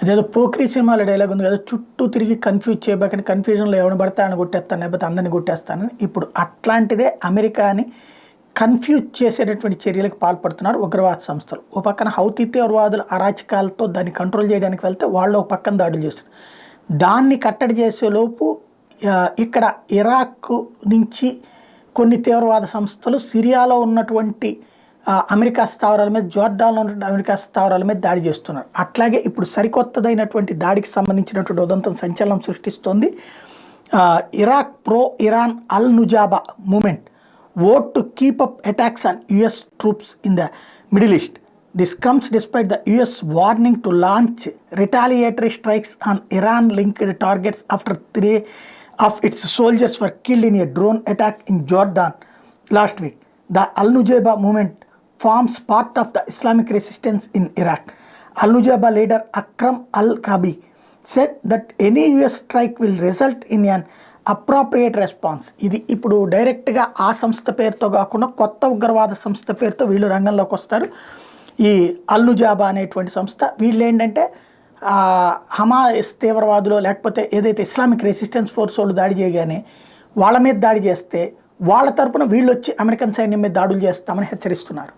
అదేదో పోక్రీ సినిమాలో డైలాగ్ ఉంది కదా, చుట్టూ తిరిగి కన్ఫ్యూజ్ చేయబోకండి, కన్ఫ్యూజన్లో ఎవరిని పడితే ఆయన కొట్టేస్తాను లేకపోతే అందరిని కొట్టేస్తానని. ఇప్పుడు అట్లాంటిదే అమెరికాని కన్ఫ్యూజ్ చేసేటటువంటి చర్యలకు పాల్పడుతున్నారు ఉగ్రవాద సంస్థలు. ఓ పక్కన హౌతీ తీవ్రవాదుల అరాచకాలతో దాన్ని కంట్రోల్ చేయడానికి వెళ్తే వాళ్ళు ఒక పక్కన దాడులు చేస్తున్నారు. దాన్ని కట్టడి చేసేలోపు ఇక్కడ ఇరాక్ నుంచి కొన్ని తీవ్రవాద సంస్థలు సిరియాలో ఉన్నటువంటి అమెరికా స్థావరాల మీద, జోర్డాన్లో ఉన్నటువంటి అమెరికా స్థావరాల మీద దాడి చేస్తున్నారు. అట్లాగే ఇప్పుడు సరికొత్తదైనటువంటి దాడికి సంబంధించినటువంటి ఉదంతం సంచలనం సృష్టిస్తోంది. Iraq pro Iran Al Nujaba movement vote to keep up attacks on US troops in the Middle East. This comes despite the US warning to launch retaliatory strikes on Iran-linked targets after 3 of its soldiers were killed in a drone attack in Jordan last week. The Al-Nujaba movement forms part of the Islamic resistance in Iraq. Al-Nujaba leader Akram al-Kabi said that any US strike will result in an appropriate response. ఇది ఇప్పుడు డైరెక్ట్గా ఆ సంస్థ పేరుతో కాకుండా కొత్త ఉగ్రవాద సంస్థ పేరుతో వీళ్ళు రంగంలోకి వస్తారు. ఈ అల్ నుజాబా అనేటువంటి సంస్థ, వీళ్ళు ఏంటంటే హమాస్ తీవ్రవాదులు లేకపోతే ఏదైతే ఇస్లామిక్ రెసిస్టెన్స్ ఫోర్స్ వాళ్ళు దాడి చేయగానే వాళ్ళ మీద దాడి చేస్తే వాళ్ళ తరపున వీళ్ళు వచ్చి అమెరికన్ సైన్యం మీద దాడులు చేస్తామని హెచ్చరిస్తున్నారు.